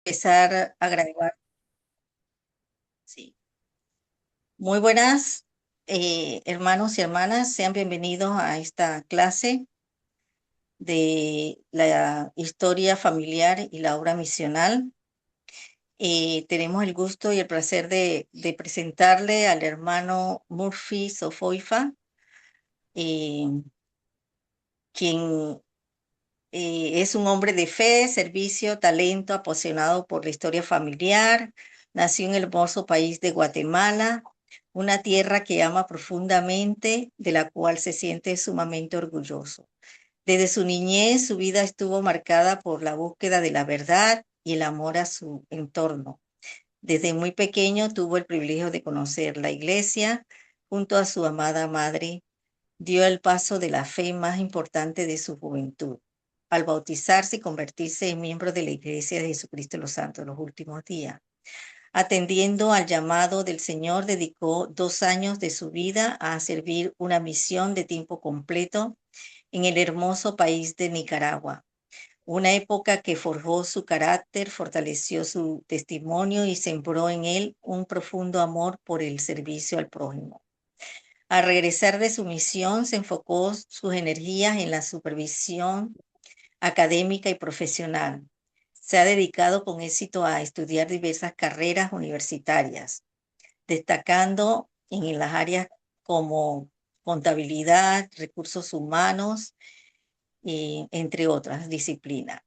Empezar a grabar. Sí. Muy buenas, hermanos y hermanas, sean bienvenidos a esta clase de la historia familiar y la obra misional. Tenemos el gusto y el placer de presentarle al hermano Murphy Sofoifa, eh, quien es un hombre de fe, servicio, talento, apasionado por la historia familiar. Nació en el hermoso país de Guatemala, una tierra que ama profundamente, de la cual se siente sumamente orgulloso. Desde su niñez, su vida estuvo marcada por la búsqueda de la verdad y el amor a su entorno. Desde muy pequeño tuvo el privilegio de conocer la iglesia junto a su amada madre. Dio el paso de la fe más importante de su juventud, al bautizarse y convertirse en miembro de la Iglesia de Jesucristo de los Santos de los Últimos Días. Atendiendo al llamado del Señor, dedicó 2 años de su vida a servir una misión de tiempo completo en el hermoso país de Nicaragua. Una época que forjó su carácter, fortaleció su testimonio y sembró en él un profundo amor por el servicio al prójimo. Al regresar de su misión, se enfocó sus energías en la supervisión académica y profesional. Se ha dedicado con éxito a estudiar diversas carreras universitarias, destacando en las áreas como contabilidad, recursos humanos, entre otras disciplinas.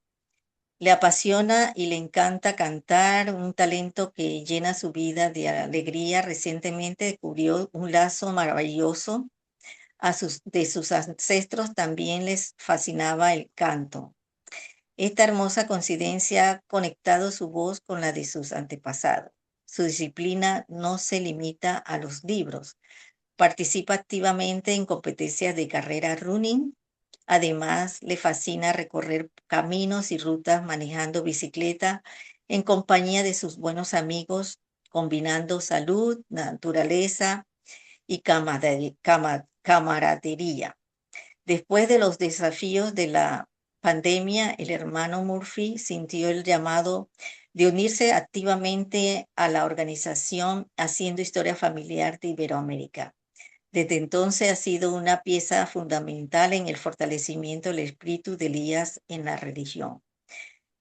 Le apasiona y le encanta cantar, un talento que llena su vida de alegría. Recientemente descubrió un lazo maravilloso de sus ancestros, también les fascinaba el canto. Esta hermosa coincidencia ha conectado su voz con la de sus antepasados. Su disciplina no se limita a los libros. Participa activamente en competencias de carrera running. Además, le fascina recorrer caminos y rutas manejando bicicleta en compañía de sus buenos amigos, combinando salud, naturaleza y camaradería. Después de los desafíos de la pandemia, el hermano Murphy sintió el llamado de unirse activamente a la organización Haciendo Historia Familiar de Iberoamérica. Desde entonces ha sido una pieza fundamental en el fortalecimiento del espíritu de Elías en la religión.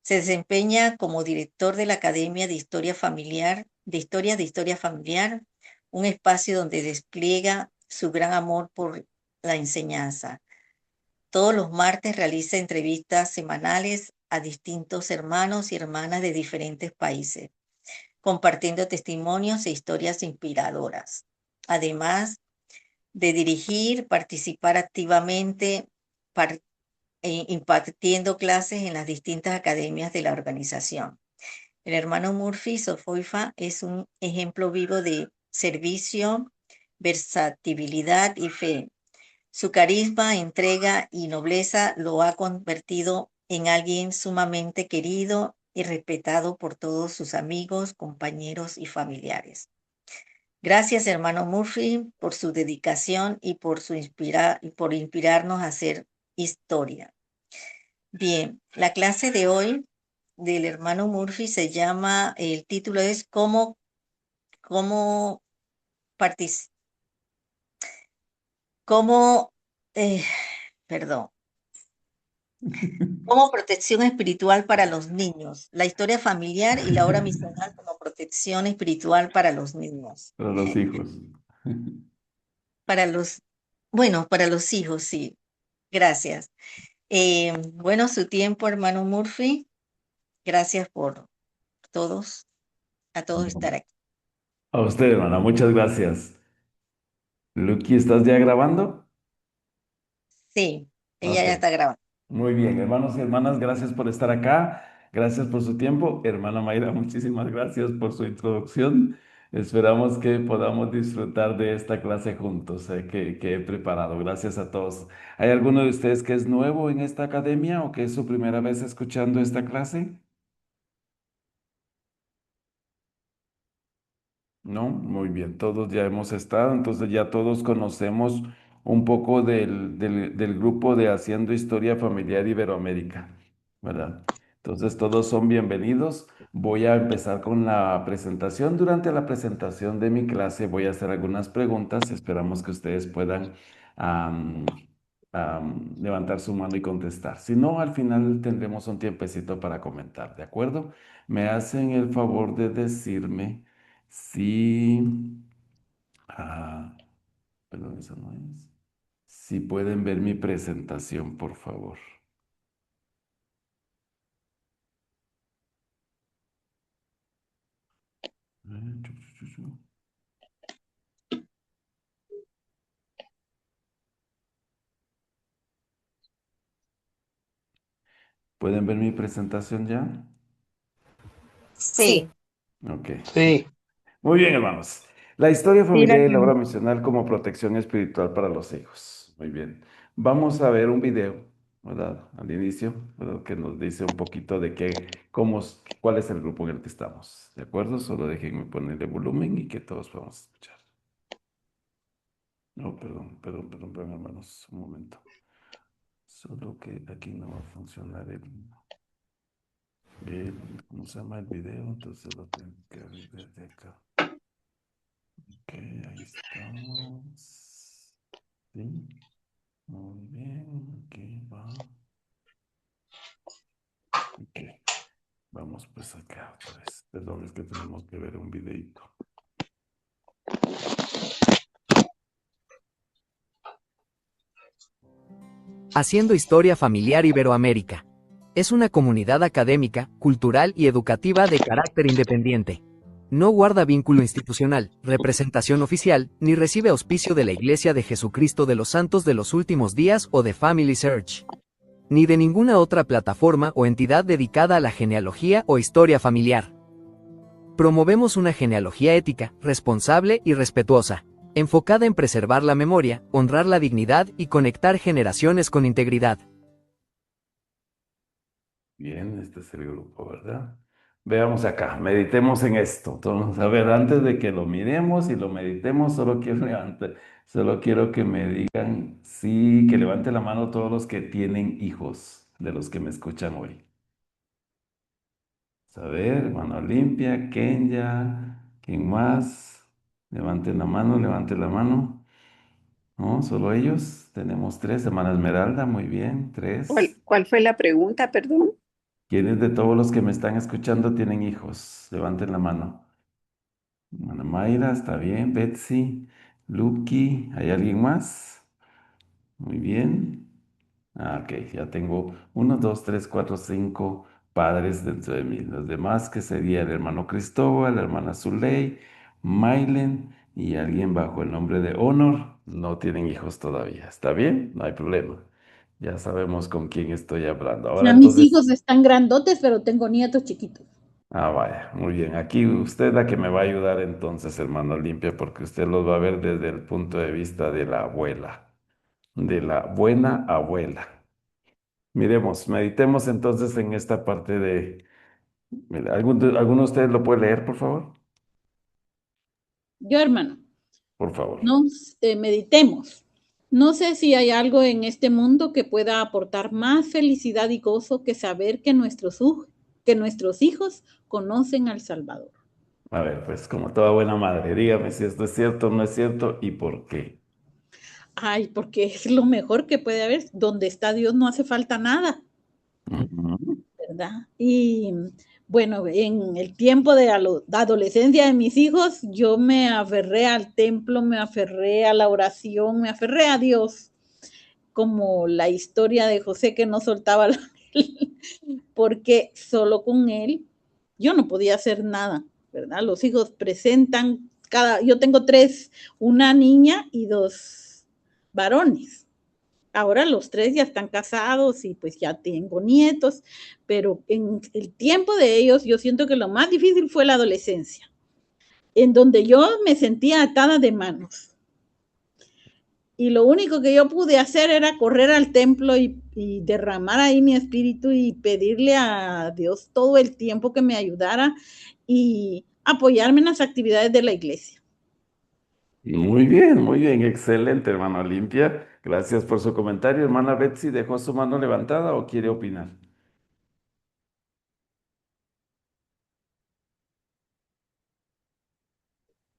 Se desempeña como director de la Academia de Historia Familiar, de Historia Familiar, un espacio donde despliega su gran amor por la enseñanza. Todos los martes realiza entrevistas semanales a distintos hermanos y hermanas de diferentes países, compartiendo testimonios e historias inspiradoras. Además de dirigir, participar activamente, impartiendo clases en las distintas academias de la organización. El hermano Murphy Sofoifa es un ejemplo vivo de servicio, versatilidad y fe. Su carisma, entrega y nobleza lo ha convertido en alguien sumamente querido y respetado por todos sus amigos, compañeros y familiares. Gracias, hermano Murphy, por su dedicación y por inspirarnos a hacer historia. Bien, la clase de hoy del hermano Murphy se llama, el título es cómo, partic- cómo, eh, perdón, como protección espiritual para los niños, la historia familiar y la obra misional como protección espiritual para los niños. Para los hijos. Para los, bueno, para los hijos, sí. Gracias. Bueno, su tiempo, hermano Murphy. Gracias por todos, a todos estar aquí. A usted, hermana, muchas gracias. Lucky, ¿estás ya grabando? Sí, ella Ok, ya está grabando. muy bien, hermanos y hermanas, gracias por estar acá, gracias por su tiempo. Hermana Mayra, muchísimas gracias por su introducción. Esperamos que podamos disfrutar de esta clase juntos, que he preparado. Gracias a todos. ¿Hay alguno de ustedes que es nuevo en esta academia o que es su primera vez escuchando esta clase? No, muy bien, todos ya hemos estado, entonces ya todos conocemos un poco del grupo de Haciendo Historia Familiar Iberoamérica, ¿verdad? Entonces, todos son bienvenidos. Voy a empezar con la presentación. Durante la presentación de mi clase voy a hacer algunas preguntas. Esperamos que ustedes puedan am, levantar su mano y contestar. Si no, al final tendremos un tiempecito para comentar, ¿de acuerdo? Me hacen el favor de decirme si... ah, perdón, eso no es. Si pueden ver mi presentación, por favor. ¿Pueden ver mi presentación ya? Sí, Ok. Sí, Muy bien, hermanos. La historia sí la familiar y la obra tengo. misional como protección espiritual para los hijos. Muy bien. Vamos a ver un video, ¿verdad? Al inicio, ¿verdad? Que nos dice un poquito de cuál es el grupo en el que estamos. ¿De acuerdo? Solo déjenme ponerle volumen y que todos podamos escuchar. No, perdón, hermanos. Un momento. Solo que aquí no va a funcionar ¿cómo se llama el video? Entonces lo tengo que abrir desde acá. Ok, ahí estamos. Sí, muy bien, aquí va. Ok, vamos pues acá otra vez. Perdón, es que tenemos que ver un videito. Haciendo Historia Familiar Iberoamérica. Es una comunidad académica, cultural y educativa de carácter independiente. No guarda vínculo institucional, representación oficial, ni recibe auspicio de la Iglesia de Jesucristo de los Santos de los Últimos Días o de Family Search, ni de ninguna otra plataforma o entidad dedicada a la genealogía o historia familiar. Promovemos una genealogía ética, responsable y respetuosa, enfocada en preservar la memoria, honrar la dignidad y conectar generaciones con integridad. Bien, este es el grupo, ¿verdad? Veamos acá, meditemos en esto. Entonces, a ver, antes de que lo miremos y lo meditemos, solo quiero que me digan sí, que levante la mano todos los que tienen hijos, de los que me escuchan hoy. A ver, mano limpia, Kenya, ¿quién más? Levanten la mano, levanten la mano. No, solo ellos. Tenemos tres. Hermana Esmeralda, muy bien, tres. ¿cuál fue la pregunta, perdón? ¿Quiénes de todos los que me están escuchando tienen hijos? Levanten la mano. Hermana Mayra, está bien. Betsy, Lucky, ¿hay alguien más? Muy bien. Ok, ya tengo uno, dos, tres, cuatro, cinco padres dentro de mí. Los demás que sería el hermano Cristóbal, la hermana Zuley, Mailen y alguien bajo el nombre de Honor. No tienen hijos todavía. ¿Está bien? No hay problema. Ya sabemos con quién estoy hablando. O Ahora sea, mis entonces, hijos están grandotes, pero tengo nietos chiquitos. vaya, muy bien. Aquí usted es la que me va a ayudar entonces, hermano Limpia, porque usted los va a ver desde el punto de vista de la abuela, de la buena abuela. Miremos, meditemos entonces en esta parte de... Mira, ¿alguno de ustedes lo puede leer, por favor? Yo, hermano, Por favor. nos meditemos. No sé si hay algo en este mundo que pueda aportar más felicidad y gozo que saber que nuestros hijos conocen al Salvador. A ver, pues como toda buena madre, dígame si esto es cierto o no es cierto y por qué. Ay, porque es lo mejor que puede haber. Donde está Dios no hace falta nada, Ujú. ¿verdad? Y bueno, en el tiempo de adolescencia de mis hijos, yo me aferré al templo, me aferré a la oración, me aferré a Dios, como la historia de José que no soltaba la porque solo con él yo no podía hacer nada, ¿verdad? Los hijos presentan yo tengo tres, una niña y dos varones. Ahora los tres ya están casados y pues ya tengo nietos, pero en el tiempo de ellos yo siento que lo más difícil fue la adolescencia, en donde yo me sentía atada de manos. Y lo único que yo pude hacer era correr al templo y derramar ahí mi espíritu y pedirle a Dios todo el tiempo que me ayudara y apoyarme en las actividades de la iglesia. Muy bien, excelente, hermano Limpia. Gracias por su comentario. Hermana Betsy, ¿dejó su mano levantada o quiere opinar?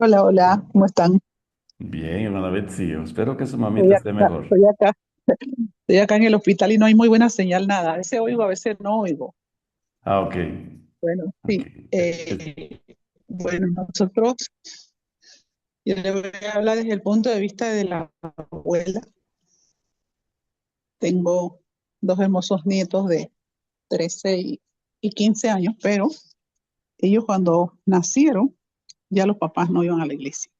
Hola, hola, ¿cómo están? Bien, hermana Betsy, espero que su mamita Estoy esté acá, mejor. estoy acá, estoy acá en el hospital y no hay muy buena señal, nada. A veces oigo, a veces no oigo. Ah, ok. Bueno, Ok. sí. Bueno, nosotros, yo le voy a hablar desde el punto de vista de la abuela. Tengo dos hermosos nietos de 13 y 15 años, pero ellos cuando nacieron, ya los papás no iban a la iglesia.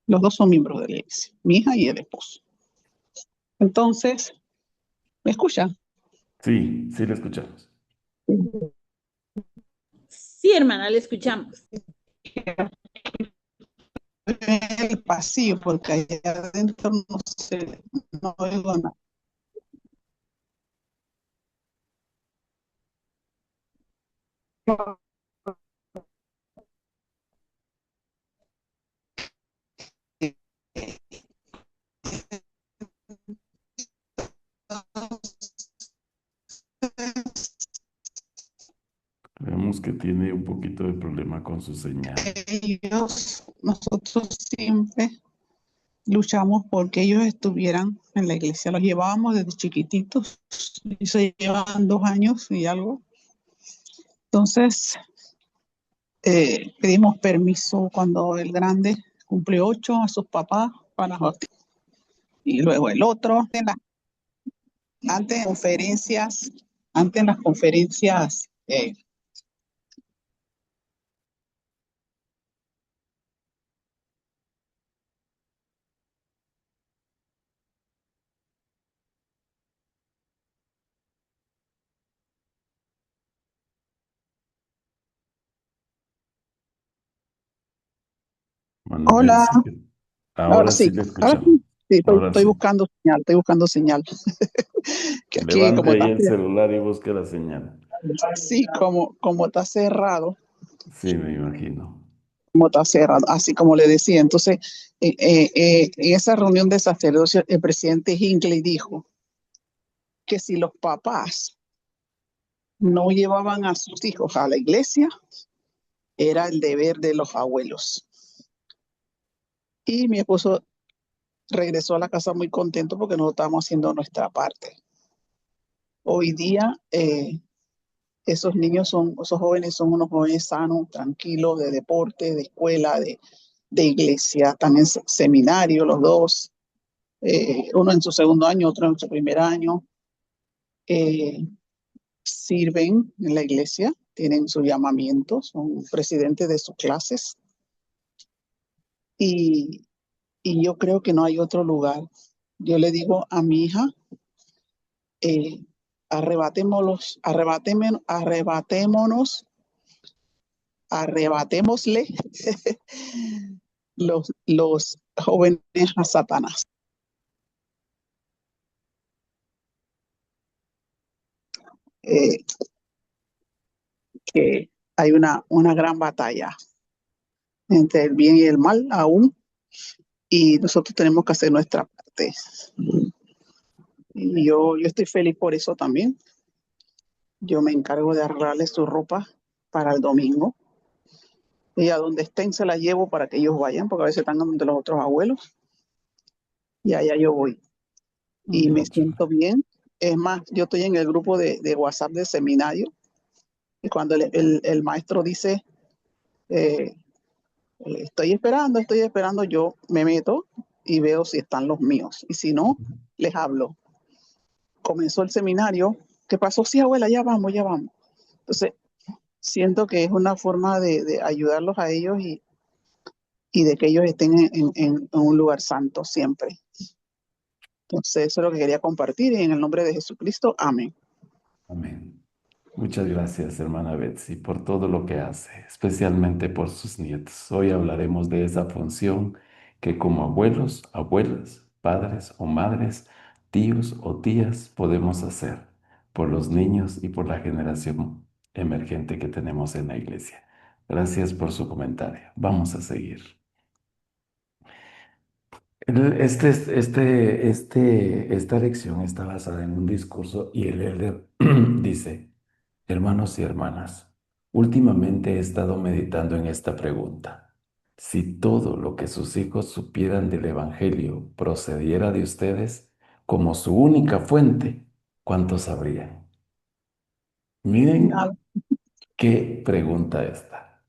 Los dos son miembros de la iglesia, mi hija y el esposo. Entonces, ¿me escuchan? Sí, sí le escuchamos. Sí, hermana, le escuchamos. En el pasillo, porque allá adentro no oigo nada. Vemos que tiene un poquito de problema con su señal. Nosotros siempre luchamos porque ellos estuvieran en la iglesia. Los llevábamos desde chiquititos y se llevaban 2 años y algo. Entonces, pedimos permiso cuando el grande cumplió 8 a sus papás para bautizar. Y luego el otro, antes en las conferencias, Hermana hola, Betsy, ahora ahora sí sí, le ahora escuchamos. sí, sí, Ahora estoy sí. buscando señal, que aquí Levante ahí el celular y busque la señal. sí, como está cerrado, Sí, me imagino. así como le decía. Entonces, en esa reunión de sacerdocio, el presidente Hinckley dijo que si los papás no llevaban a sus hijos a la iglesia, era el deber de los abuelos. Y mi esposo regresó a la casa muy contento porque nosotros estábamos haciendo nuestra parte. Hoy día, esos jóvenes son unos jóvenes sanos, tranquilos, de deporte, de escuela, de iglesia, están en seminario los dos, uno en su segundo año, otro en su primer año, eh, sirven en la iglesia, tienen su llamamiento, son presidentes de sus clases y, y yo creo que no hay otro lugar. Yo le digo a mi hija, eh, arrebatémosle los jóvenes a Satanás. Eh, que hay una gran batalla entre el bien y el mal aún, y nosotros tenemos que hacer nuestra parte. Y yo estoy feliz por eso también. Yo me encargo de arreglarles su ropa para el domingo. Y a donde estén se la llevo para que ellos vayan, porque a veces están donde los otros abuelos. Y allá yo voy. Y me Mucho. siento bien. Es más, yo estoy en el grupo de WhatsApp del seminario. Y cuando el maestro dice, eh, estoy esperando, yo me meto y veo si están los míos. Y si no, les hablo. Comenzó el seminario. ¿Qué pasó? Sí, abuela, ya vamos, ya vamos. Entonces, siento que es una forma de ayudarlos a ellos y de que ellos estén en un lugar santo siempre. Entonces, eso es lo que quería compartir y en el nombre de Jesucristo, amén. Amén. Muchas gracias, hermana Betsy, por todo lo que hace, especialmente por sus nietos. Hoy hablaremos de esa función que como abuelos, abuelas, padres o madres, tíos o tías podemos hacer por los niños y por la generación emergente que tenemos en la iglesia. Gracias por su comentario. Vamos a seguir. Esta lección está basada en un discurso y el elder dice, hermanos y hermanas, últimamente he estado meditando en esta pregunta. Si todo lo que sus hijos supieran del Evangelio procediera de ustedes como su única fuente, ¿cuánto sabrían? Nada. Miren qué pregunta esta.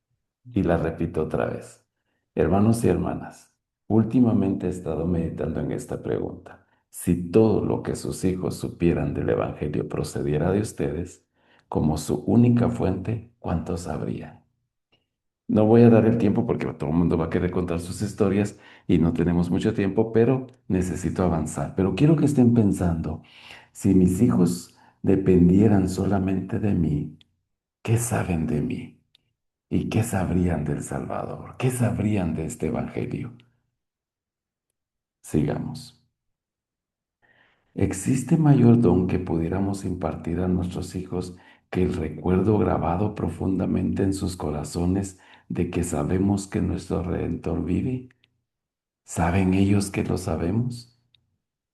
Y la repito otra vez. Hermanos y hermanas, últimamente he estado meditando en esta pregunta. Si todo lo que sus hijos supieran del Evangelio procediera de ustedes como su única fuente, ¿cuánto sabrían? No voy a dar el tiempo porque todo el mundo va a querer contar sus historias y no tenemos mucho tiempo, pero necesito avanzar. Pero quiero que estén pensando, si mis hijos dependieran solamente de mí, ¿qué saben de mí? ¿Y qué sabrían del Salvador? ¿Qué sabrían de este Evangelio? Sigamos. ¿Existe mayor don que pudiéramos impartir a nuestros hijos que el recuerdo grabado profundamente en sus corazones de que sabemos que nuestro Redentor vive? ¿Saben ellos que lo sabemos?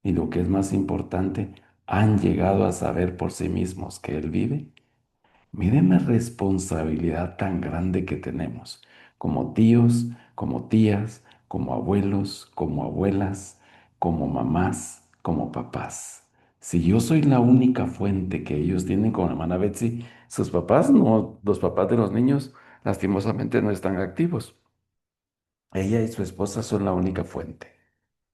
Y lo que es más importante, ¿han llegado a saber por sí mismos que Él vive? Miren la responsabilidad tan grande que tenemos, como tíos, como tías, como abuelos, como abuelas, como mamás, como papás. Si yo soy la única fuente que ellos tienen con la hermana Betsy, sus papás no, los papás de los niños lastimosamente no están activos. Ella y su esposa son la única fuente.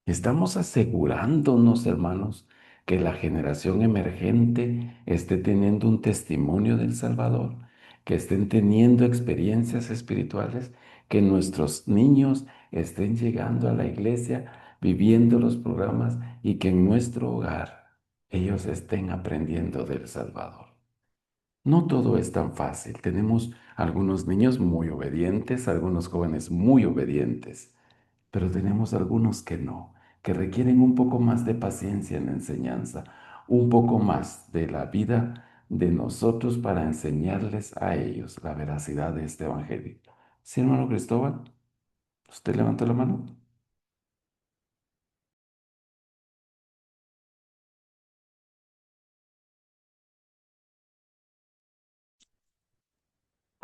Estamos asegurándonos, hermanos, que la generación emergente esté teniendo un testimonio del Salvador, que estén teniendo experiencias espirituales, que nuestros niños estén llegando a la iglesia, viviendo los programas y que en nuestro hogar ellos estén aprendiendo del Salvador. No todo es tan fácil. Tenemos algunos niños muy obedientes, algunos jóvenes muy obedientes, pero tenemos algunos que no, que requieren un poco más de paciencia en la enseñanza, un poco más de la vida de nosotros para enseñarles a ellos la veracidad de este evangelio. Sí, hermano Cristóbal, ¿usted levantó la mano?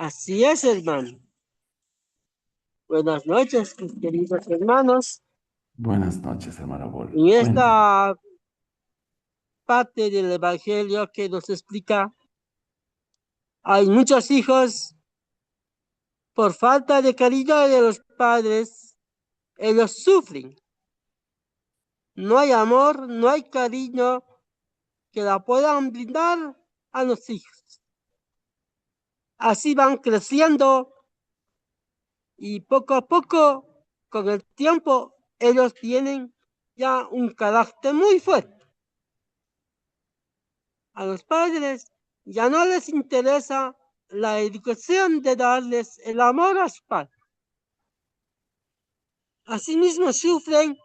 Así es, hermano. Buenas noches, mis queridos hermanos. Buenas noches, hermano Bol. En Cuénteme. esta parte del Evangelio que nos explica, hay muchos hijos, por falta de cariño de los padres, ellos sufren. No hay amor, no hay cariño que la puedan brindar a los hijos. Así van creciendo y poco a poco, con el tiempo, ellos tienen ya un carácter muy fuerte. A los padres ya no les interesa la educación de darles el amor a su padre. Asimismo sufren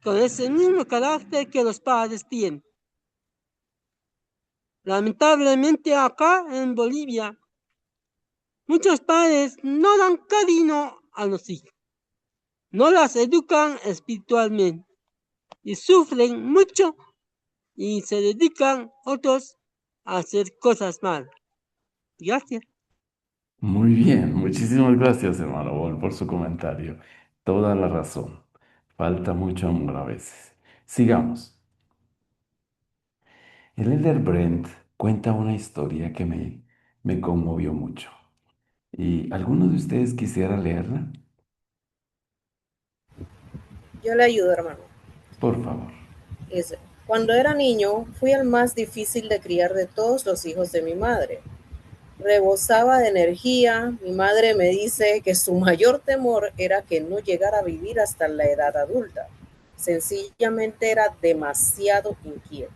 con ese mismo carácter que los padres tienen. Lamentablemente acá en Bolivia, muchos padres no dan cariño a los hijos, no las educan espiritualmente y sufren mucho y se dedican otros a hacer cosas malas. Gracias. Muy bien, muchísimas gracias, hermano Bol, por su comentario. Toda la razón. Falta mucho amor a veces. Sigamos. El elder Brent cuenta una historia que me conmovió mucho. ¿Y alguno de ustedes quisiera leerla? Yo le ayudo, hermano. Por favor. Dice, cuando era niño, fui el más difícil de criar de todos los hijos de mi madre. Rebosaba de energía. Mi madre me dice que su mayor temor era que no llegara a vivir hasta la edad adulta. Sencillamente era demasiado inquieto.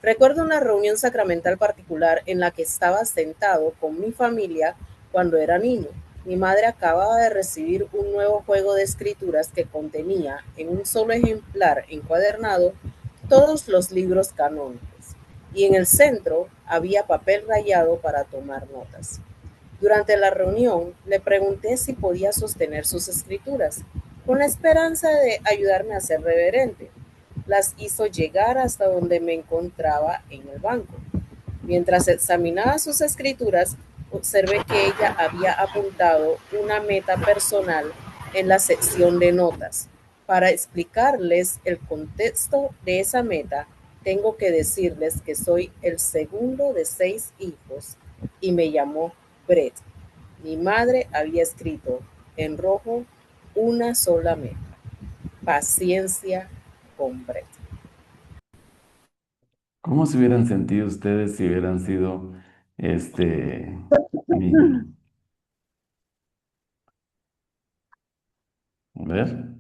Recuerdo una reunión sacramental particular en la que estaba sentado con mi familia cuando era niño. Mi madre acababa de recibir un nuevo juego de escrituras que contenía, en un solo ejemplar encuadernado, todos los libros canónicos, y en el centro había papel rayado para tomar notas. Durante la reunión le pregunté si podía sostener sus escrituras, con la esperanza de ayudarme a ser reverente. Las hizo llegar hasta donde me encontraba en el banco. Mientras examinaba sus escrituras, observé que ella había apuntado una meta personal en la sección de notas. Para explicarles el contexto de esa meta, tengo que decirles que soy el segundo de 6 hijos y me llamó Brett. Mi madre había escrito en rojo una sola meta: paciencia con Brett. ¿Cómo se hubieran sentido ustedes si hubieran sido este niño? A ver.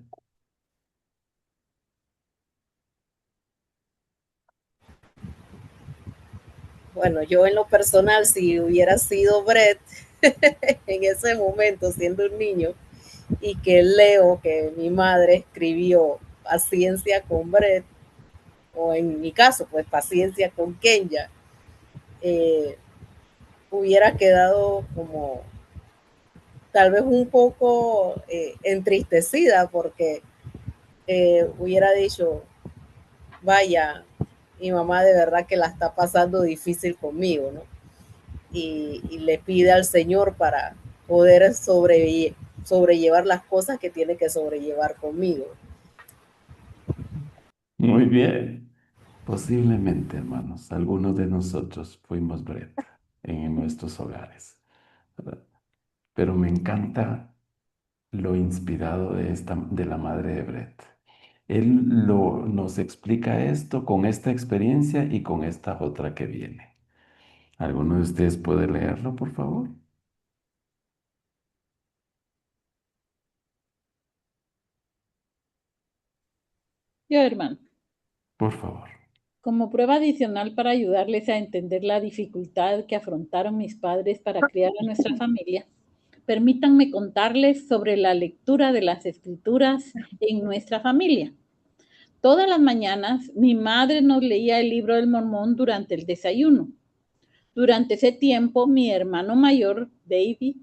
Bueno, yo en lo personal, si hubiera sido Brett en ese momento, siendo un niño, y que leo que mi madre escribió paciencia con Brett, o en mi caso, pues paciencia con Kenya, eh, hubiera quedado como tal vez un poco entristecida porque hubiera dicho, vaya, mi mamá de verdad que la está pasando difícil conmigo, ¿no? Y le pide al Señor para poder sobrellevar las cosas que tiene que sobrellevar conmigo. Muy bien. Posiblemente, hermanos, algunos de nosotros fuimos Brett en nuestros hogares, ¿verdad? Pero me encanta lo inspirado de la madre de Brett. Nos explica esto con esta experiencia y con esta otra que viene. ¿Alguno de ustedes puede leerlo, por favor? Yo, hermano, Por favor. como prueba adicional para ayudarles a entender la dificultad que afrontaron mis padres para criar a nuestra familia, permítanme contarles sobre la lectura de las escrituras en nuestra familia. Todas las mañanas mi madre nos leía el libro del Mormón durante el desayuno. Durante ese tiempo, mi hermano mayor, David,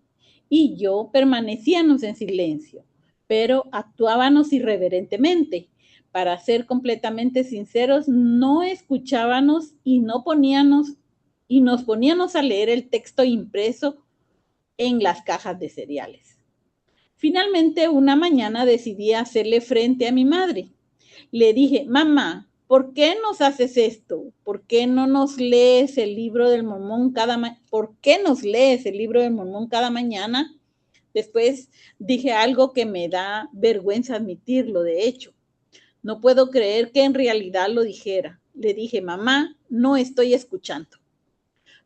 y yo permanecíamos en silencio, pero actuábamos irreverentemente. Para ser completamente sinceros, no escuchábamos y nos poníamos a leer el texto impreso en las cajas de cereales. Finalmente, una mañana decidí hacerle frente a mi madre. Le dije, mamá, ¿por qué nos haces esto? ¿Por qué no nos lees el libro del Mormón ¿Por qué nos lees el libro del Mormón cada mañana? Después dije algo que me da vergüenza admitirlo, de hecho. No puedo creer que en realidad lo dijera. Le dije, mamá, no estoy escuchando.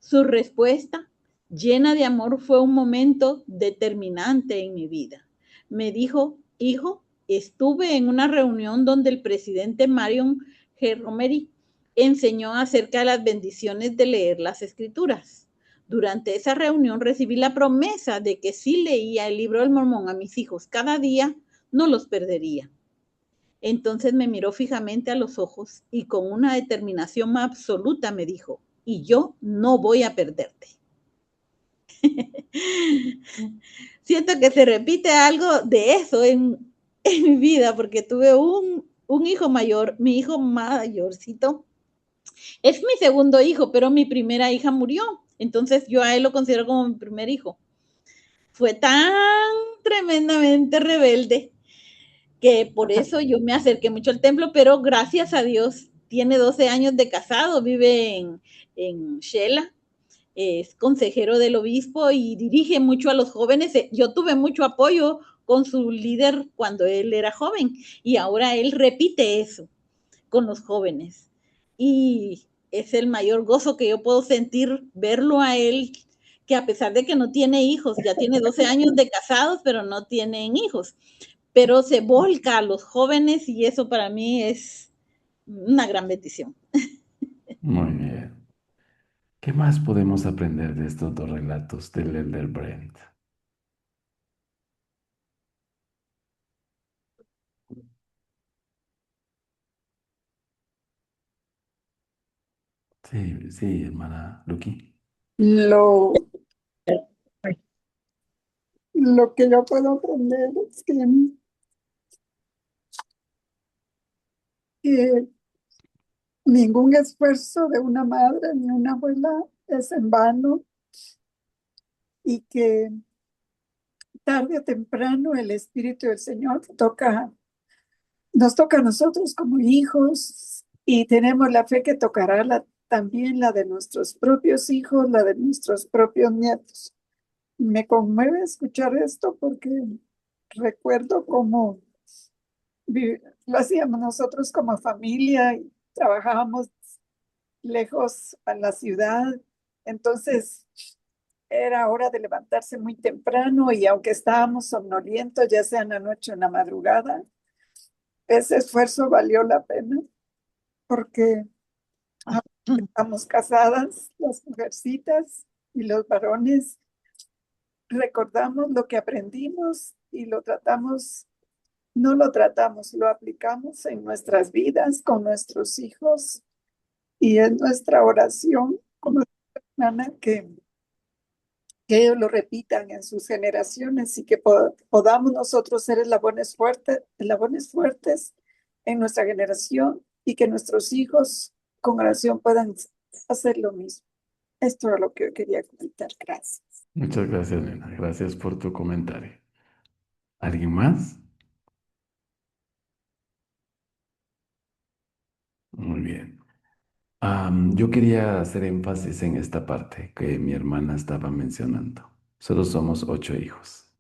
Su respuesta, llena de amor, fue un momento determinante en mi vida. Me dijo, hijo, estuve en una reunión donde el presidente Marion G. Romeri enseñó acerca de las bendiciones de leer las escrituras. Durante esa reunión recibí la promesa de que si leía el libro del Mormón a mis hijos cada día, no los perdería. Entonces me miró fijamente a los ojos y con una determinación absoluta me dijo, y yo no voy a perderte. Siento que se repite algo de eso en mi vida, porque tuve un hijo mayor, mi hijo mayorcito, es mi segundo hijo, pero mi primera hija murió. Entonces yo a él lo considero como mi primer hijo. Fue tan tremendamente rebelde que por eso yo me acerqué mucho al templo, pero gracias a Dios tiene 12 años de casado, vive en Shela, es consejero del obispo y dirige mucho a los jóvenes. Yo tuve mucho apoyo con su líder cuando él era joven y ahora él repite eso con los jóvenes. Y es el mayor gozo que yo puedo sentir verlo a él, que a pesar de que no tiene hijos, ya tiene 12 años de casados, pero no tienen hijos, pero se volca a los jóvenes y eso para mí es una gran bendición. Muy bien. ¿Qué más podemos aprender de estos dos relatos del Elder Brent? Sí, sí, hermana Lucky. Lo, lo que yo puedo aprender es que ningún esfuerzo de una madre ni una abuela es en vano y que tarde o temprano el Espíritu del Señor nos toca a nosotros como hijos y tenemos la fe que tocará también la de nuestros propios hijos, la de nuestros propios nietos. Me conmueve escuchar esto porque recuerdo cómo lo hacíamos nosotros como familia y trabajábamos lejos a la ciudad. Entonces era hora de levantarse muy temprano y aunque estábamos somnolientos, ya sea en la noche o en la madrugada, ese esfuerzo valió la pena porque ahora que estamos casadas, las mujercitas y los varones, recordamos lo que aprendimos y no lo tratamos, lo aplicamos en nuestras vidas con nuestros hijos y en nuestra oración como hermana que ellos lo repitan en sus generaciones y que podamos nosotros ser eslabones fuertes en nuestra generación y que nuestros hijos con oración puedan hacer lo mismo. Esto es lo que yo quería comentar. Gracias. Muchas gracias, nena. Gracias por tu comentario. ¿Alguien más? Muy bien. Yo quería hacer énfasis en esta parte que mi hermana estaba mencionando. Solo somos 8 hijos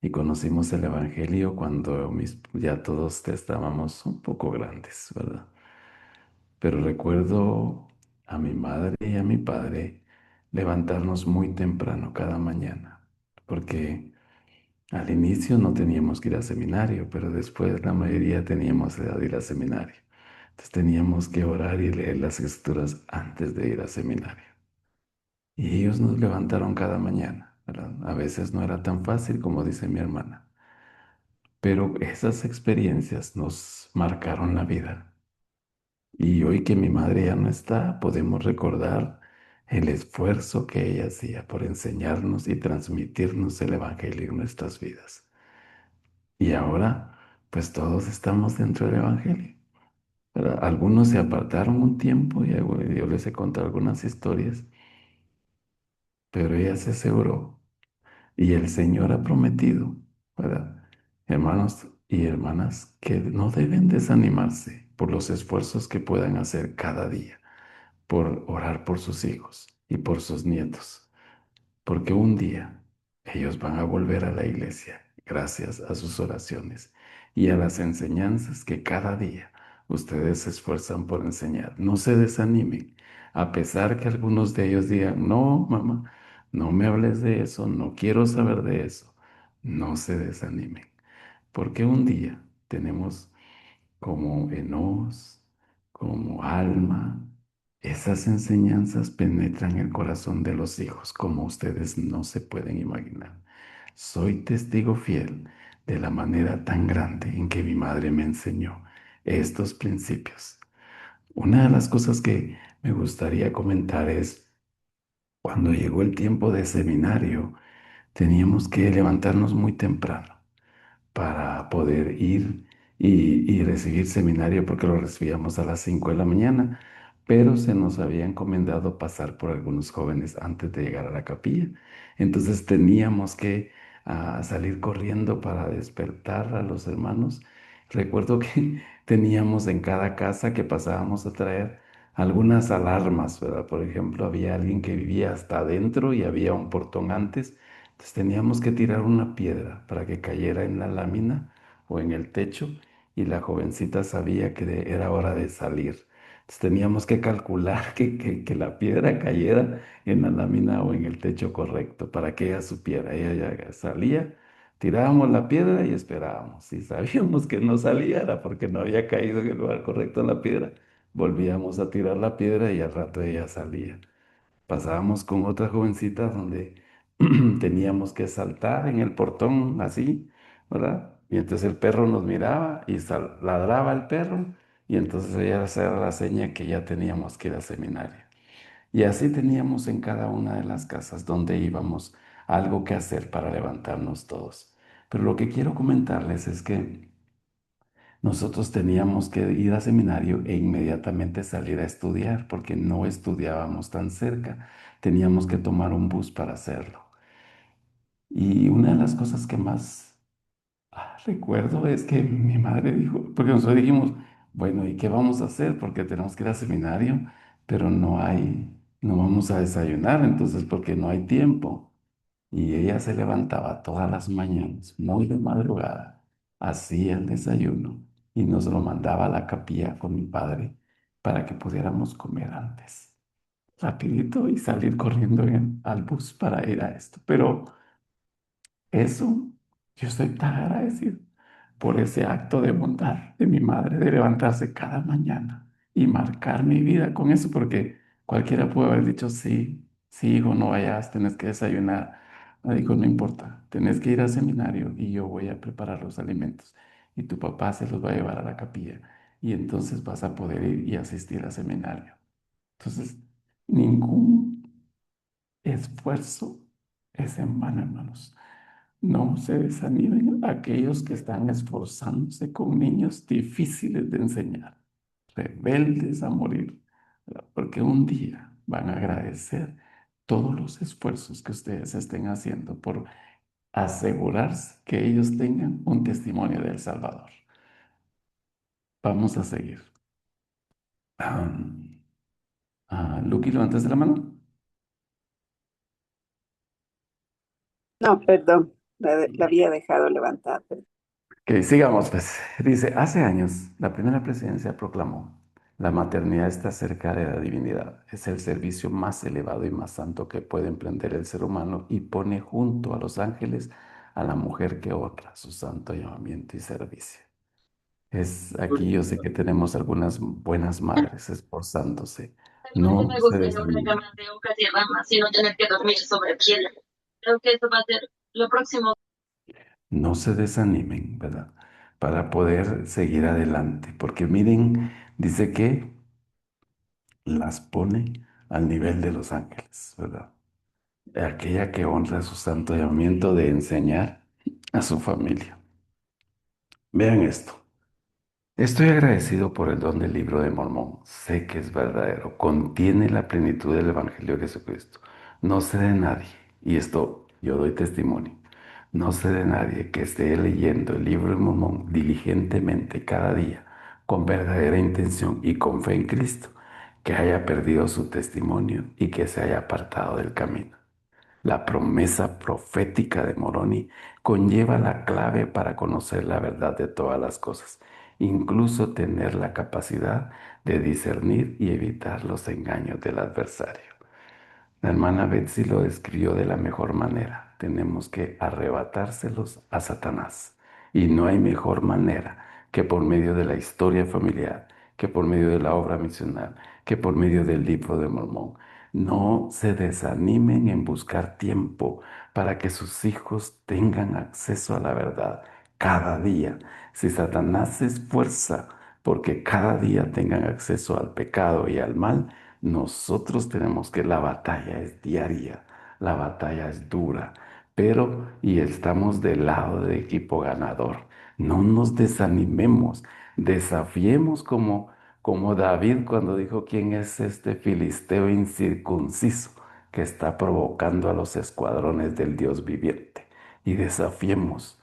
y conocimos el Evangelio cuando ya todos estábamos un poco grandes, ¿verdad? Pero recuerdo a mi madre y a mi padre levantarnos muy temprano cada mañana, porque al inicio no teníamos que ir a seminario, pero después la mayoría teníamos edad de ir a seminario. Entonces teníamos que orar y leer las escrituras antes de ir a seminario. Y ellos nos levantaron cada mañana, ¿verdad? A veces no era tan fácil como dice mi hermana, pero esas experiencias nos marcaron la vida. Y hoy que mi madre ya no está, podemos recordar el esfuerzo que ella hacía por enseñarnos y transmitirnos el Evangelio en nuestras vidas. Y ahora, pues todos estamos dentro del Evangelio. ¿Verdad? Algunos se apartaron un tiempo y yo les he contado algunas historias, pero ella se aseguró y el Señor ha prometido, ¿verdad? Hermanos y hermanas, que no deben desanimarse por los esfuerzos que puedan hacer cada día, por orar por sus hijos y por sus nietos, porque un día ellos van a volver a la iglesia gracias a sus oraciones y a las enseñanzas que cada día ustedes se esfuerzan por enseñar. No se desanimen, a pesar que algunos de ellos digan, no, mamá, no me hables de eso, no quiero saber de eso. No se desanimen, porque un día tenemos como Enos, como Alma. Esas enseñanzas penetran el corazón de los hijos como ustedes no se pueden imaginar. Soy testigo fiel de la manera tan grande en que mi madre me enseñó estos principios. Una de las cosas que me gustaría comentar es, cuando llegó el tiempo de seminario, teníamos que levantarnos muy temprano para poder ir y recibir seminario porque lo recibíamos a las 5 de la mañana, pero se nos había encomendado pasar por algunos jóvenes antes de llegar a la capilla. Entonces teníamos que salir corriendo para despertar a los hermanos. Recuerdo que teníamos en cada casa que pasábamos a traer algunas alarmas, ¿verdad? Por ejemplo, había alguien que vivía hasta adentro y había un portón antes. Entonces teníamos que tirar una piedra para que cayera en la lámina o en el techo y la jovencita sabía que era hora de salir. Entonces teníamos que calcular que la piedra cayera en la lámina o en el techo correcto para que ella supiera. Ella ya salía, tirábamos la piedra y esperábamos. Si sabíamos que no salía era porque no había caído en el lugar correcto la piedra. Volvíamos a tirar la piedra y al rato ella salía. Pasábamos con otra jovencita donde teníamos que saltar en el portón así, ¿verdad? Y entonces el perro nos miraba y ladraba el perro y entonces ella hacía la seña que ya teníamos que ir al seminario. Y así teníamos en cada una de las casas donde íbamos algo que hacer para levantarnos todos. Pero lo que quiero comentarles es que nosotros teníamos que ir al seminario e inmediatamente salir a estudiar porque no estudiábamos tan cerca. Teníamos que tomar un bus para hacerlo. Y una de las cosas que más recuerdo es que mi madre dijo, porque nosotros dijimos, bueno, ¿y qué vamos a hacer? Porque tenemos que ir al seminario, pero no vamos a desayunar, entonces porque no hay tiempo. Y ella se levantaba todas las mañanas, muy de madrugada, hacía el desayuno y nos lo mandaba a la capilla con mi padre para que pudiéramos comer antes, rapidito y salir corriendo al bus para ir a esto. Pero eso, yo estoy tan agradecido por ese acto de bondad de mi madre de levantarse cada mañana y marcar mi vida con eso, porque cualquiera puede haber dicho, sí, sí, hijo, no vayas, tenés que desayunar. Me dijo, no importa, tenés que ir al seminario y yo voy a preparar los alimentos y tu papá se los va a llevar a la capilla y entonces vas a poder ir y asistir al seminario. Entonces, ningún esfuerzo es en vano, hermanos. No se desanimen aquellos que están esforzándose con niños difíciles de enseñar, rebeldes a morir, ¿verdad? Porque un día van a agradecer todos los esfuerzos que ustedes estén haciendo por asegurarse que ellos tengan un testimonio del Salvador. Vamos a seguir. Lucky, ¿levantaste la mano? No, perdón, la había dejado levantada. Que sigamos, pues. Dice, hace años, la primera presidencia proclamó, la maternidad está cerca de la divinidad. Es el servicio más elevado y más santo que puede emprender el ser humano y pone junto a los ángeles a la mujer que honra su santo llamamiento y servicio. Aquí yo sé que tenemos algunas buenas madres esforzándose. Realmente No me se gustaría una desanimen. cama de hojas y ramas y no tener que dormir sobre piedra. Creo que eso va a ser lo próximo. No se desanimen, ¿verdad? Para poder seguir adelante. Porque miren, dice que las pone al nivel de los ángeles, ¿verdad? Aquella que honra su santo llamamiento de enseñar a su familia. Vean esto. Estoy agradecido por el don del libro de Mormón. Sé que es verdadero. Contiene la plenitud del Evangelio de Jesucristo. No sé de nadie, y esto yo doy testimonio, no sé de nadie que esté leyendo el libro de Mormón diligentemente cada día, con verdadera intención y con fe en Cristo, que haya perdido su testimonio y que se haya apartado del camino. La promesa profética de Moroni conlleva la clave para conocer la verdad de todas las cosas, incluso tener la capacidad de discernir y evitar los engaños del adversario. La hermana Betsy lo describió de la mejor manera. Tenemos que arrebatárselos a Satanás. Y no hay mejor manera que por medio de la historia familiar, que por medio de la obra misional, que por medio del libro de Mormón. No se desanimen en buscar tiempo para que sus hijos tengan acceso a la verdad cada día. Si Satanás se esfuerza porque cada día tengan acceso al pecado y al mal, nosotros tenemos que la batalla es diaria, la batalla es dura, pero y estamos del lado del equipo ganador. No nos desanimemos, desafiemos como David cuando dijo, ¿quién es este filisteo incircunciso que está provocando a los escuadrones del Dios viviente? Y desafiemos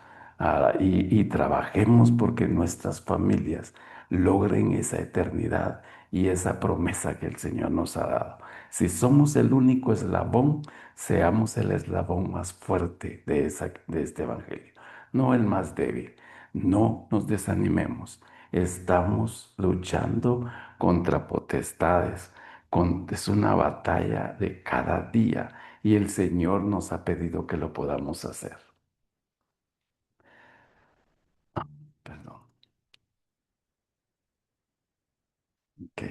y trabajemos porque nuestras familias logren esa eternidad y esa promesa que el Señor nos ha dado. Si somos el único eslabón, seamos el eslabón más fuerte de este evangelio, no el más débil. No nos desanimemos. Estamos luchando contra potestades. Es una batalla de cada día y el Señor nos ha pedido que lo podamos hacer. Perdón. Ok.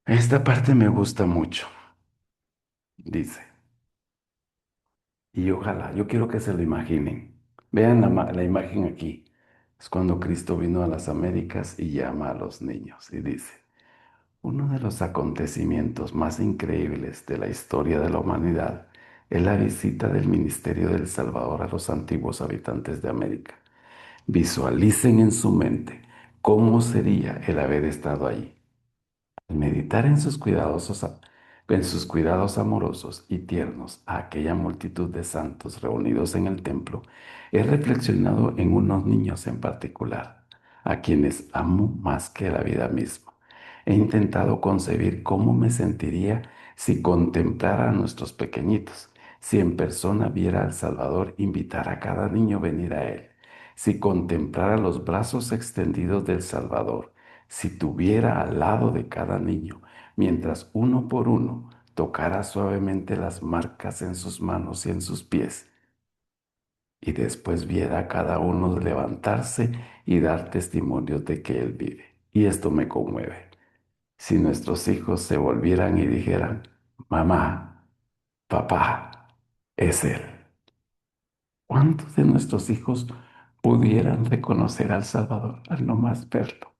Esta parte me gusta mucho. Dice. Y ojalá, yo quiero que se lo imaginen. Vean la imagen aquí. Es cuando Cristo vino a las Américas y llama a los niños y dice, uno de los acontecimientos más increíbles de la historia de la humanidad es la visita del ministerio del Salvador a los antiguos habitantes de América. Visualicen en su mente cómo sería el haber estado allí. Al meditar en sus cuidadosos En sus cuidados amorosos y tiernos a aquella multitud de santos reunidos en el templo, he reflexionado en unos niños en particular, a quienes amo más que la vida misma. He intentado concebir cómo me sentiría si contemplara a nuestros pequeñitos, si en persona viera al Salvador invitar a cada niño a venir a Él, si contemplara los brazos extendidos del Salvador, si tuviera al lado de cada niño, mientras uno por uno tocara suavemente las marcas en sus manos y en sus pies, y después viera a cada uno levantarse y dar testimonios de que Él vive. Y esto me conmueve. Si nuestros hijos se volvieran y dijeran, mamá, papá, es Él. ¿Cuántos de nuestros hijos pudieran reconocer al Salvador al no más verlo?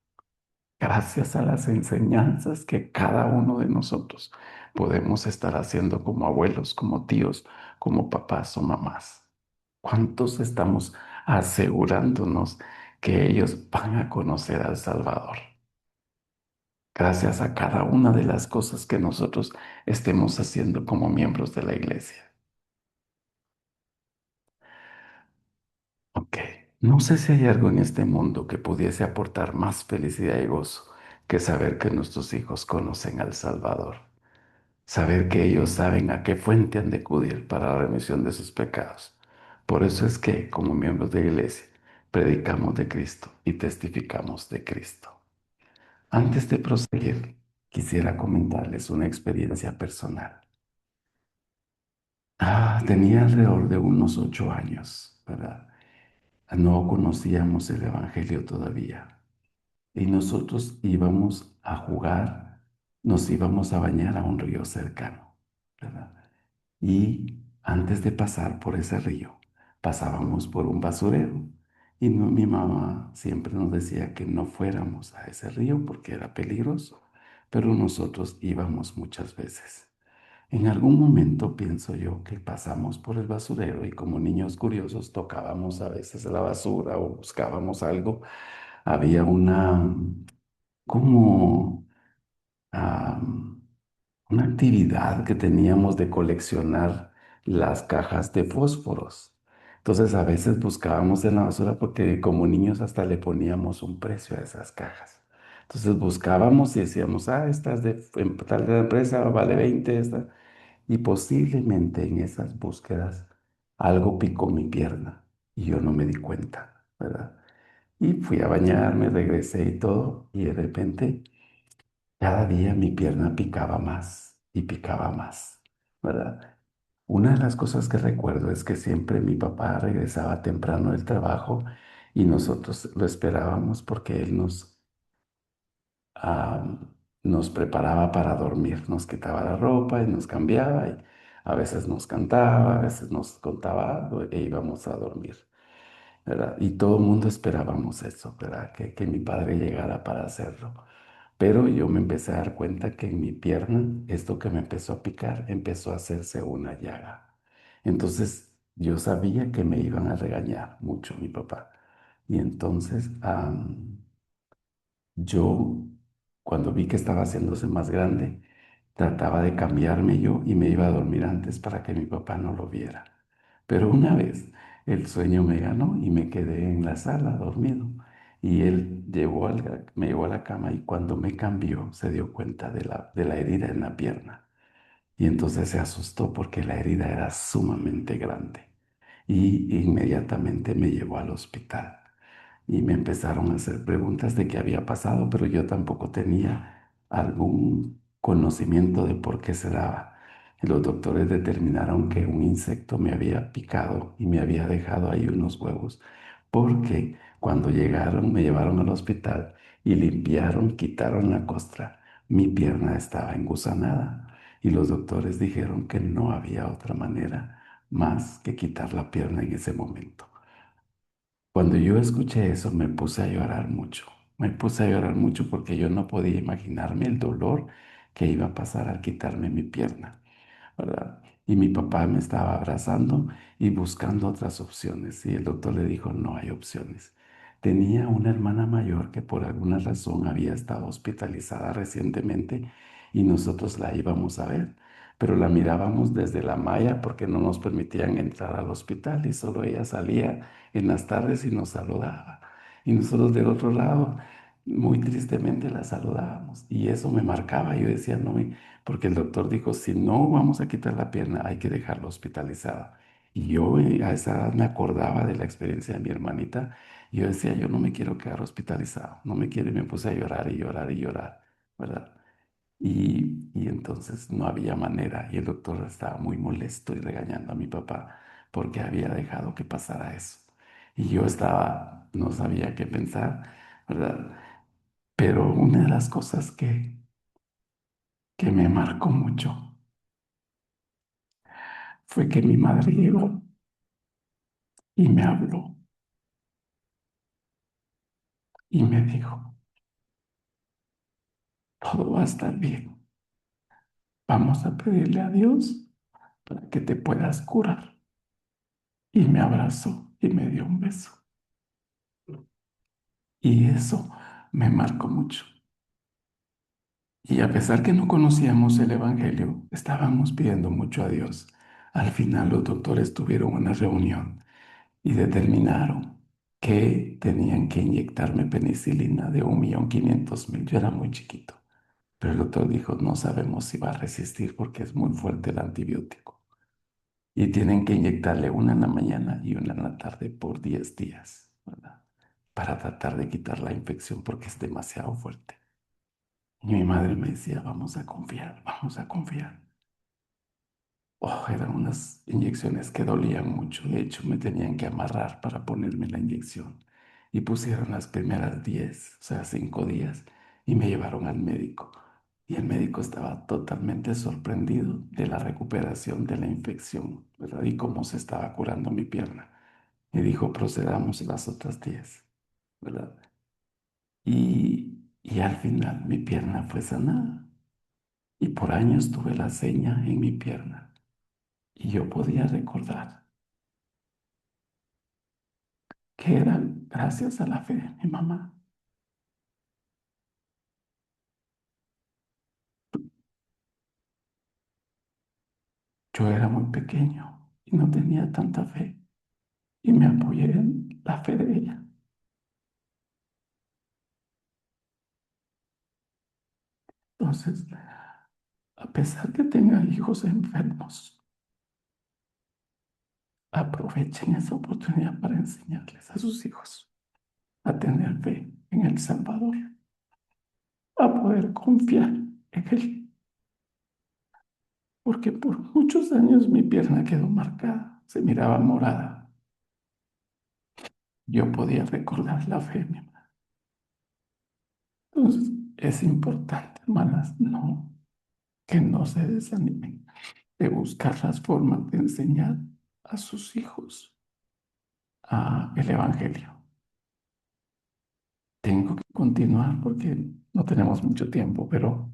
Gracias a las enseñanzas que cada uno de nosotros podemos estar haciendo como abuelos, como tíos, como papás o mamás. ¿Cuántos estamos asegurándonos que ellos van a conocer al Salvador? Gracias a cada una de las cosas que nosotros estemos haciendo como miembros de la iglesia. Ok, no sé si hay algo en este mundo que pudiese aportar más felicidad y gozo que saber que nuestros hijos conocen al Salvador. Saber que ellos saben a qué fuente han de acudir para la remisión de sus pecados. Por eso es que, como miembros de la iglesia, predicamos de Cristo y testificamos de Cristo. Antes de proseguir, quisiera comentarles una experiencia personal. Tenía alrededor de unos 8 años, ¿verdad? No conocíamos el Evangelio todavía. Y nosotros íbamos a jugar, nos íbamos a bañar a un río cercano, ¿verdad? Y antes de pasar por ese río, pasábamos por un basurero. Y mi mamá siempre nos decía que no fuéramos a ese río porque era peligroso, pero nosotros íbamos muchas veces. En algún momento pienso yo que pasamos por el basurero y como niños curiosos tocábamos a veces la basura o buscábamos algo. Había como am, una actividad que teníamos de coleccionar las cajas de fósforos. Entonces a veces buscábamos en la basura porque como niños hasta le poníamos un precio a esas cajas. Entonces buscábamos y decíamos, esta es de tal de la empresa, vale 20 esta. Y posiblemente en esas búsquedas algo picó mi pierna y yo no me di cuenta, ¿verdad? Y fui a bañarme, regresé y todo, y de repente cada día mi pierna picaba más, ¿verdad? Una de las cosas que recuerdo es que siempre mi papá regresaba temprano del trabajo y nosotros lo esperábamos porque él ah, nos preparaba para dormir, nos quitaba la ropa y nos cambiaba y a veces nos cantaba, a veces nos contaba algo e íbamos a dormir, ¿verdad? Y todo el mundo esperábamos eso, ¿verdad? Que mi padre llegara para hacerlo. Pero yo me empecé a dar cuenta que en mi pierna, esto que me empezó a picar, empezó a hacerse una llaga. Entonces yo sabía que me iban a regañar mucho mi papá. Y entonces yo, cuando vi que estaba haciéndose más grande, trataba de cambiarme yo y me iba a dormir antes para que mi papá no lo viera. Pero una vez el sueño me ganó y me quedé en la sala dormido. Y él me llevó a la cama y cuando me cambió se dio cuenta de la herida en la pierna. Y entonces se asustó porque la herida era sumamente grande. Y inmediatamente me llevó al hospital y me empezaron a hacer preguntas de qué había pasado, pero yo tampoco tenía algún conocimiento de por qué se daba. Y los doctores determinaron que un insecto me había picado y me había dejado ahí unos huevos, porque cuando llegaron me llevaron al hospital y limpiaron, quitaron la costra. Mi pierna estaba engusanada y los doctores dijeron que no había otra manera más que quitar la pierna en ese momento. Cuando yo escuché eso me puse a llorar mucho. Me puse a llorar mucho porque yo no podía imaginarme el dolor que iba a pasar al quitarme mi pierna, ¿verdad? Y mi papá me estaba abrazando y buscando otras opciones. Y el doctor le dijo, no hay opciones. Tenía una hermana mayor que por alguna razón había estado hospitalizada recientemente y nosotros la íbamos a ver, pero la mirábamos desde la malla porque no nos permitían entrar al hospital y solo ella salía en las tardes y nos saludaba. Y nosotros del otro lado, muy tristemente la saludábamos y eso me marcaba. Yo decía, no, porque el doctor dijo, si no vamos a quitar la pierna, hay que dejarlo hospitalizado. Y yo a esa edad me acordaba de la experiencia de mi hermanita. Y yo decía, yo no me quiero quedar hospitalizado, no me quiero. Y me puse a llorar y llorar y llorar, ¿verdad? Y entonces no había manera. Y el doctor estaba muy molesto y regañando a mi papá porque había dejado que pasara eso. Y yo estaba, no sabía qué pensar, ¿verdad? Pero una de las cosas que me marcó mucho fue que mi madre llegó y me habló y me dijo, todo va a estar bien. Vamos a pedirle a Dios para que te puedas curar. Y me abrazó y me dio un beso. Y eso me marcó mucho. Y a pesar que no conocíamos el Evangelio, estábamos pidiendo mucho a Dios. Al final los doctores tuvieron una reunión y determinaron que tenían que inyectarme penicilina de 1.500.000. Yo era muy chiquito, pero el doctor dijo, no sabemos si va a resistir porque es muy fuerte el antibiótico. Y tienen que inyectarle una en la mañana y una en la tarde por 10 días, ¿verdad? Para tratar de quitar la infección porque es demasiado fuerte. Y mi madre me decía, vamos a confiar, vamos a confiar. Oh, eran unas inyecciones que dolían mucho. De hecho, me tenían que amarrar para ponerme la inyección. Y pusieron las primeras 10, o sea, 5 días, y me llevaron al médico. Y el médico estaba totalmente sorprendido de la recuperación de la infección, ¿verdad? Y cómo se estaba curando mi pierna. Y dijo, procedamos las otras 10, ¿verdad? Y al final mi pierna fue sanada. Y por años tuve la seña en mi pierna. Y yo podía recordar que era gracias a la fe de mi mamá. Yo era muy pequeño y no tenía tanta fe y me apoyé en la fe de ella. Entonces, a pesar que tenga hijos enfermos, aprovechen esa oportunidad para enseñarles a sus hijos a tener fe en el Salvador, a poder confiar en Él, porque por muchos años mi pierna quedó marcada, se miraba morada. Yo podía recordar la fe de mi mamá. Entonces, es importante, hermanas, no, que no se desanimen de buscar las formas de enseñar a sus hijos el Evangelio. Tengo que continuar porque no tenemos mucho tiempo, pero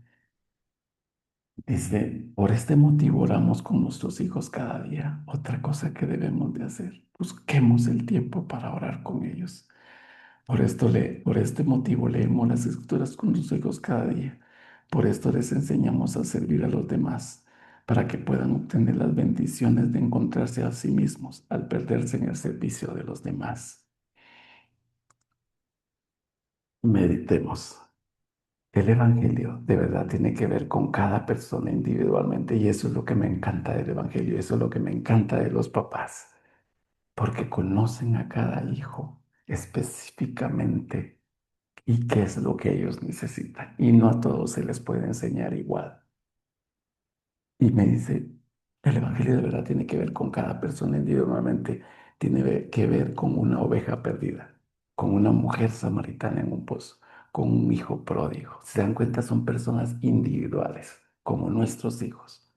dice, por este motivo oramos con nuestros hijos cada día. Otra cosa que debemos de hacer, busquemos el tiempo para orar con ellos. Por este motivo leemos las escrituras con nuestros hijos cada día. Por esto les enseñamos a servir a los demás, para que puedan obtener las bendiciones de encontrarse a sí mismos al perderse en el servicio de los demás. Meditemos. El Evangelio de verdad tiene que ver con cada persona individualmente y eso es lo que me encanta del Evangelio, eso es lo que me encanta de los papás, porque conocen a cada hijo específicamente y qué es lo que ellos necesitan. Y no a todos se les puede enseñar igual. Y me dice, el Evangelio de verdad tiene que ver con cada persona individualmente, tiene que ver con una oveja perdida, con una mujer samaritana en un pozo, con un hijo pródigo. Si se dan cuenta, son personas individuales, como nuestros hijos.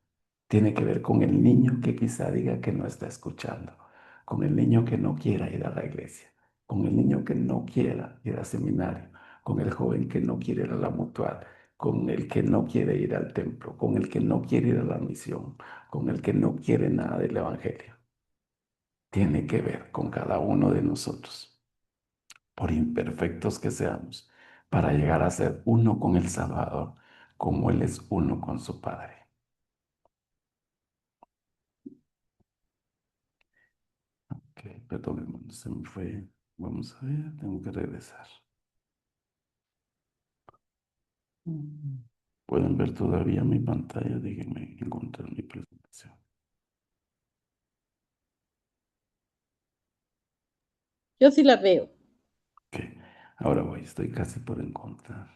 Tiene que ver con el niño que quizá diga que no está escuchando, con el niño que no quiera ir a la iglesia, con el niño que no quiera ir al seminario, con el joven que no quiere ir a la mutual, con el que no quiere ir al templo, con el que no quiere ir a la misión, con el que no quiere nada del Evangelio. Tiene que ver con cada uno de nosotros, por imperfectos que seamos, para llegar a ser uno con el Salvador, como Él es uno con su Padre. Ok, perdón, hermano, se me fue. Vamos a ver, tengo que regresar. ¿Pueden ver todavía mi pantalla? Déjenme encontrar mi presentación. Yo sí la veo. Ok, ahora voy, estoy casi por encontrar.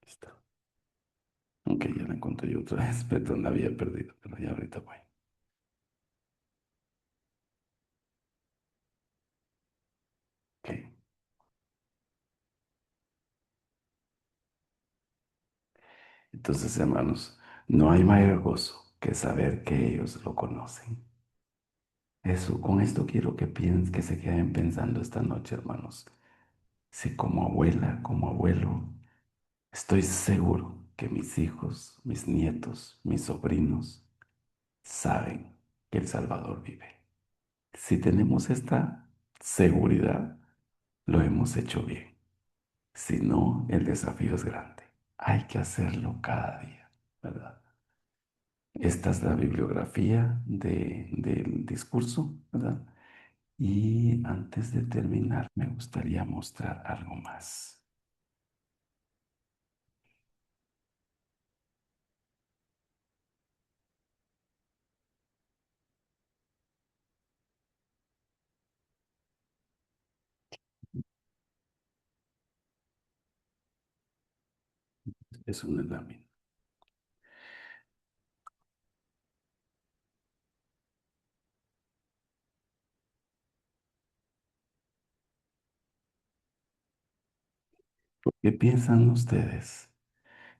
Aquí está. Ok, ya la encontré yo otra vez, perdón, la había perdido, pero ya ahorita voy. Ok, entonces, hermanos, no hay mayor gozo que saber que ellos lo conocen. Eso, con esto quiero que piensen, que se queden pensando esta noche, hermanos. Si como abuela, como abuelo, estoy seguro que mis hijos, mis nietos, mis sobrinos saben que el Salvador vive. Si tenemos esta seguridad, lo hemos hecho bien. Si no, el desafío es grande. Hay que hacerlo cada día, ¿verdad? Esta es la bibliografía del discurso, ¿verdad? Y antes de terminar, me gustaría mostrar algo más. Es una lámina. ¿Por qué piensan ustedes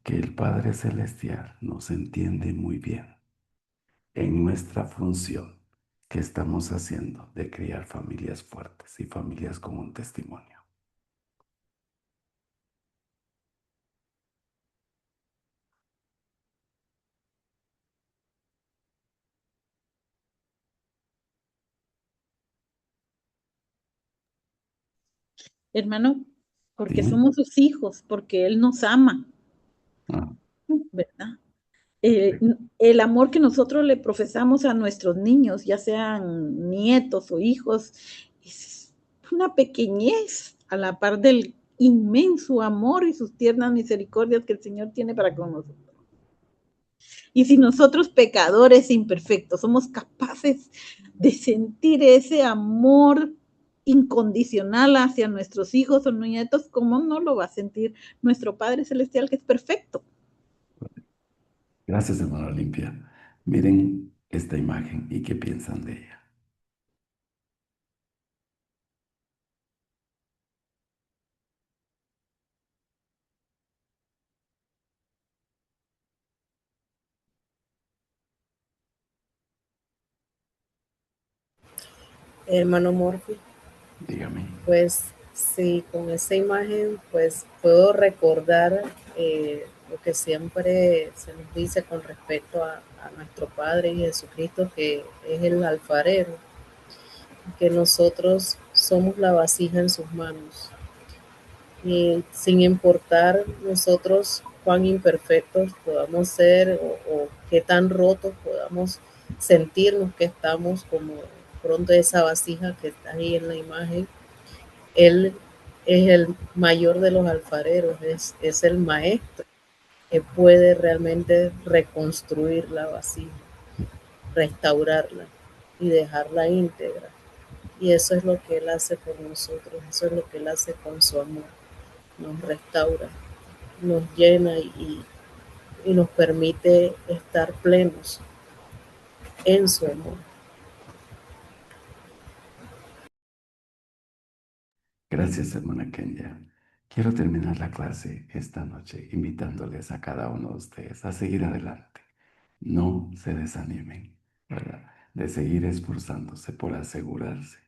que el Padre Celestial nos entiende muy bien en nuestra función que estamos haciendo de criar familias fuertes y familias con un testimonio? Hermano, porque ¿Sí? somos sus hijos, porque Él nos ama, Ah, ¿verdad? El amor que nosotros le profesamos a nuestros niños, ya sean nietos o hijos, es una pequeñez a la par del inmenso amor y sus tiernas misericordias que el Señor tiene para con nosotros. Y si nosotros pecadores imperfectos somos capaces de sentir ese amor incondicional hacia nuestros hijos o nietos, ¿cómo no lo va a sentir nuestro Padre Celestial que es perfecto? gracias, hermano Olimpia. Miren esta imagen y qué piensan de ella. Hermano Morphy, Dígame. pues sí, con esa imagen pues puedo recordar lo que siempre se nos dice con respecto a nuestro Padre Jesucristo, que es el alfarero, que nosotros somos la vasija en sus manos. Y sin importar nosotros cuán imperfectos podamos ser o qué tan rotos podamos sentirnos que estamos, como pronto esa vasija que está ahí en la imagen, Él es el mayor de los alfareros, es el maestro que puede realmente reconstruir la vasija, restaurarla y dejarla íntegra. Y eso es lo que Él hace por nosotros, eso es lo que Él hace con su amor, nos restaura, nos llena y nos permite estar plenos en su amor. Gracias, hermana Kenya. Quiero terminar la clase esta noche invitándoles a cada uno de ustedes a seguir adelante. No se desanimen, ¿verdad? De seguir esforzándose por asegurarse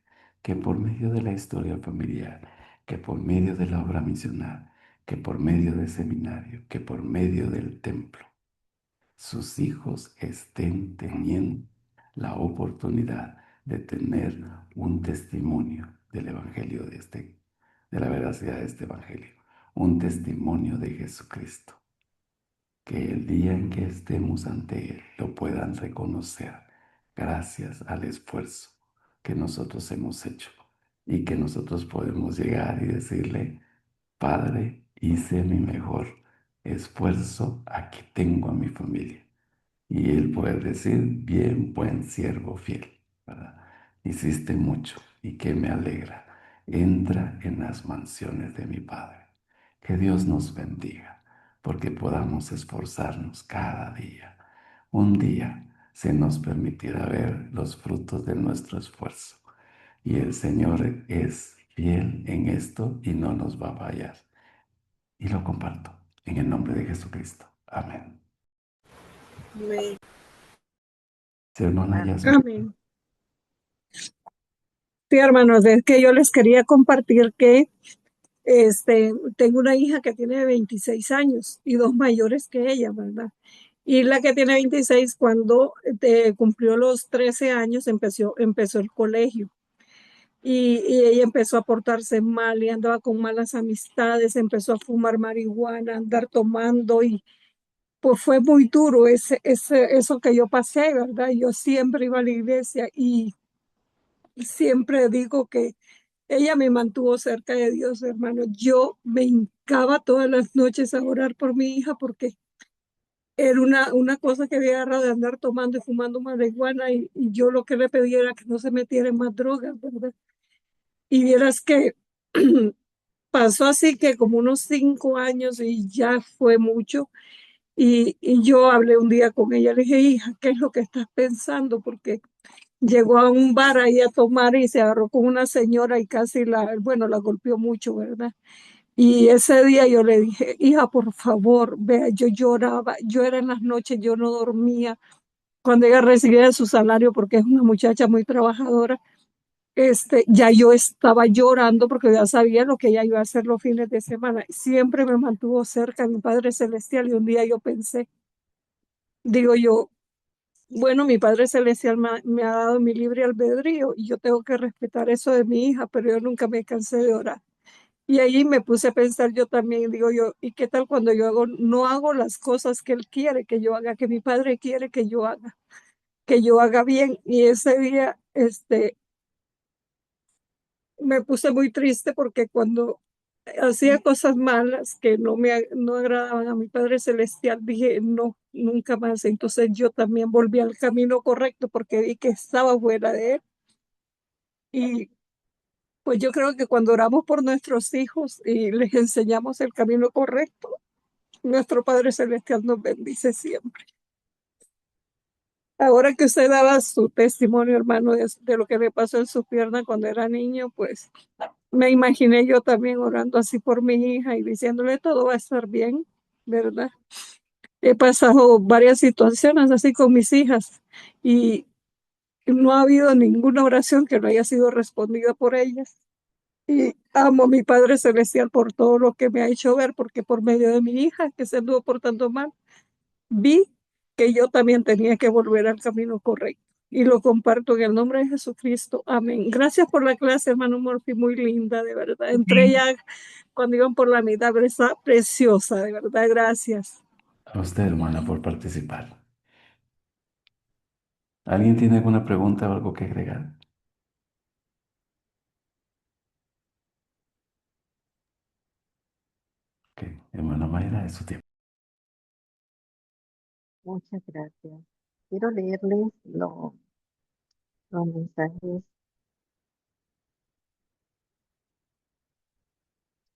que por medio de la historia familiar, que por medio de la obra misional, que por medio del seminario, que por medio del templo, sus hijos estén teniendo la oportunidad de tener un testimonio del evangelio de la veracidad de este evangelio. un testimonio de Jesucristo, que el día en que estemos ante Él lo puedan reconocer gracias al esfuerzo que nosotros hemos hecho y que nosotros podemos llegar y decirle: Padre, hice mi mejor esfuerzo, aquí tengo a mi familia. Y Él puede decir: bien, buen siervo fiel, ¿verdad? Hiciste mucho y que me alegra. Entra en las mansiones de mi Padre. Que Dios nos bendiga, porque podamos esforzarnos cada día. Un día se nos permitirá ver los frutos de nuestro esfuerzo. Y el Señor es fiel en esto y no nos va a fallar. Y lo comparto en el nombre de Jesucristo. Amén. Amén. Sí, hermana Yasmin. Amén. Sí, hermanos, es que yo les quería compartir que tengo una hija que tiene 26 años y dos mayores que ella, ¿verdad? Y la que tiene 26, cuando cumplió los 13 años, empezó el colegio. Y ella empezó a portarse mal y andaba con malas amistades, empezó a fumar marihuana, a andar tomando y pues fue muy duro eso que yo pasé, ¿verdad? Yo siempre iba a la iglesia y siempre digo que ella me mantuvo cerca de Dios, hermano. Yo me hincaba todas las noches a orar por mi hija porque era una cosa que había agarrado de andar tomando y fumando marihuana y yo lo que le pedía era que no se metiera en más drogas, ¿verdad? Y vieras que pasó así que como unos 5 años y ya fue mucho. Y yo hablé un día con ella, le dije: hija, ¿qué es lo que estás pensando? Porque llegó a un bar ahí a tomar y se agarró con una señora y casi la golpeó mucho, ¿verdad? Y ese día yo le dije: hija, por favor, vea, yo lloraba, yo era en las noches, yo no dormía. Cuando ella recibía su salario, porque es una muchacha muy trabajadora, ya yo estaba llorando porque ya sabía lo que ella iba a hacer los fines de semana. Siempre me mantuvo cerca mi Padre Celestial y un día yo pensé, digo yo, bueno, mi Padre Celestial me ha dado mi libre albedrío y yo tengo que respetar eso de mi hija, pero yo nunca me cansé de orar. Y ahí me puse a pensar yo también, digo yo, ¿y qué tal cuando no hago las cosas que Él quiere que yo haga, que mi Padre quiere que yo haga bien? Y ese día, me puse muy triste porque cuando hacía cosas malas que no agradaban a mi Padre Celestial, dije: no, nunca más. Entonces yo también volví al camino correcto porque vi que estaba fuera de Él. Y pues yo creo que cuando oramos por nuestros hijos y les enseñamos el camino correcto, nuestro Padre Celestial nos bendice siempre. Ahora que usted daba su testimonio, hermano, de lo que le pasó en su pierna cuando era niño, pues me imaginé yo también orando así por mi hija y diciéndole: todo va a estar bien, ¿verdad? He pasado varias situaciones así con mis hijas y no ha habido ninguna oración que no haya sido respondida por ellas. Y amo a mi Padre Celestial por todo lo que me ha hecho ver, porque por medio de mi hija que se anduvo portando mal, vi que yo también tenía que volver al camino correcto. Y lo comparto en el nombre de Jesucristo. Amén. Gracias por la clase, hermano Murphy, muy linda, de verdad. Entré ya cuando iban por la mitad, pero está preciosa, de verdad. Gracias. A usted, hermana, por participar. ¿Alguien tiene alguna pregunta o algo que agregar? Ok, hermana Mayra, es su tiempo. Muchas gracias. Quiero leerles los mensajes.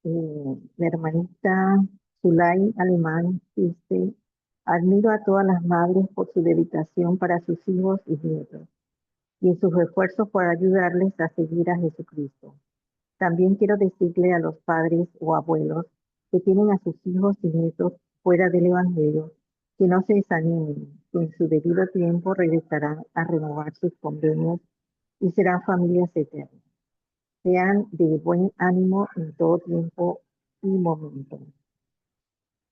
La hermanita Zulay Alemán dice: admiro a todas las madres por su dedicación para sus hijos y nietos y en sus esfuerzos por ayudarles a seguir a Jesucristo. También quiero decirle a los padres o abuelos que tienen a sus hijos y nietos fuera del Evangelio que no se desanimen, que en su debido tiempo regresarán a renovar sus convenios y serán familias eternas. Sean de buen ánimo en todo tiempo y momento.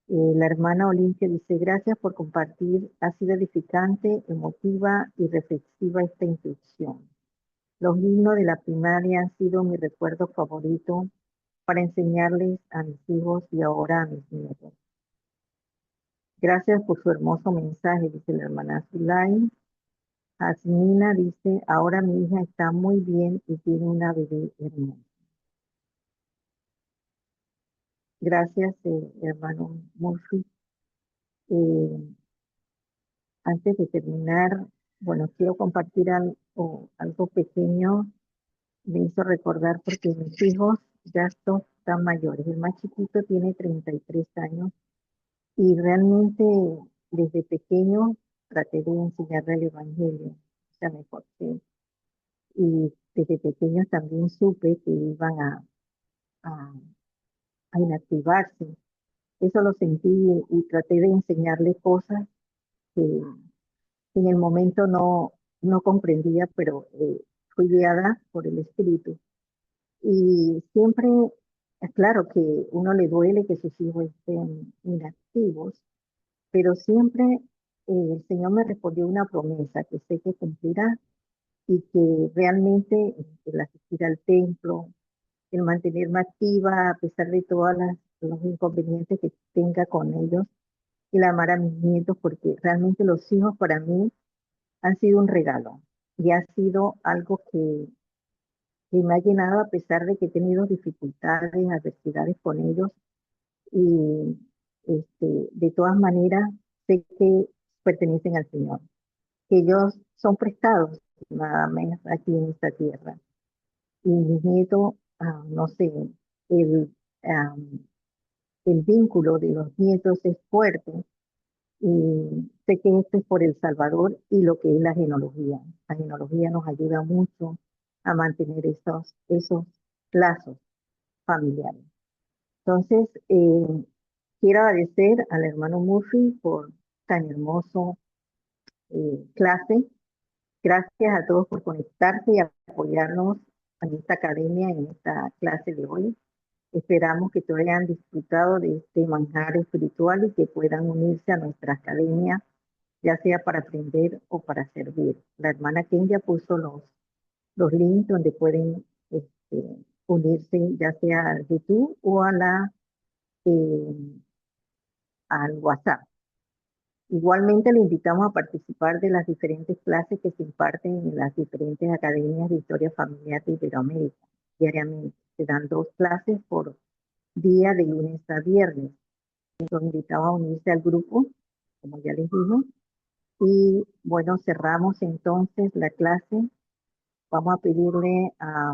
La hermana Olimpia dice: gracias por compartir, ha sido edificante, emotiva y reflexiva esta instrucción. Los himnos de la primaria han sido mi recuerdo favorito para enseñarles a mis hijos y ahora a mis nietos. Gracias por su hermoso mensaje, dice la hermana Zulay. Asmina dice, ahora mi hija está muy bien y tiene una bebé hermosa. Gracias, hermano Murphy. Antes de terminar, bueno, quiero compartir algo pequeño. Me hizo recordar porque mis hijos ya están mayores. El más chiquito tiene 33 años y realmente desde pequeño traté de enseñarle el Evangelio. O sea, me esforcé. Y desde pequeños también supe que iban a, a inactivarse. Eso lo sentí y traté de enseñarle cosas que en el momento no comprendía, pero fui guiada por el Espíritu. Y siempre, es claro que uno le duele que sus hijos estén inactivos, pero siempre el Señor me respondió una promesa que sé que cumplirá y que realmente el asistir al templo, el mantenerme activa a pesar de todos los inconvenientes que tenga con ellos, el amar a mis nietos, porque realmente los hijos para mí han sido un regalo y ha sido algo que me ha llenado a pesar de que he tenido dificultades, adversidades con ellos y de todas maneras sé que pertenecen al Señor, que ellos son prestados nada menos aquí en esta tierra. Y mis nietos, no sé, el, ah, el vínculo de los nietos es fuerte y sé que esto es por El Salvador y lo que es la genealogía. La genealogía nos ayuda mucho a mantener esos lazos familiares. Entonces, quiero agradecer al hermano Murphy por tan hermoso clase. Gracias a todos por conectarse y apoyarnos en esta academia, en esta clase de hoy. Esperamos que todos hayan disfrutado de este manjar espiritual y que puedan unirse a nuestra academia, ya sea para aprender o para servir. La hermana Kenya puso los links donde pueden unirse, ya sea a YouTube o al WhatsApp. Igualmente le invitamos a participar de las diferentes clases que se imparten en las diferentes academias de historia familiar de Iberoamérica. Diariamente se dan 2 clases por día de lunes a viernes. Los invitamos a unirse al grupo, como ya les dije. Y bueno, cerramos entonces la clase. Vamos a pedirle a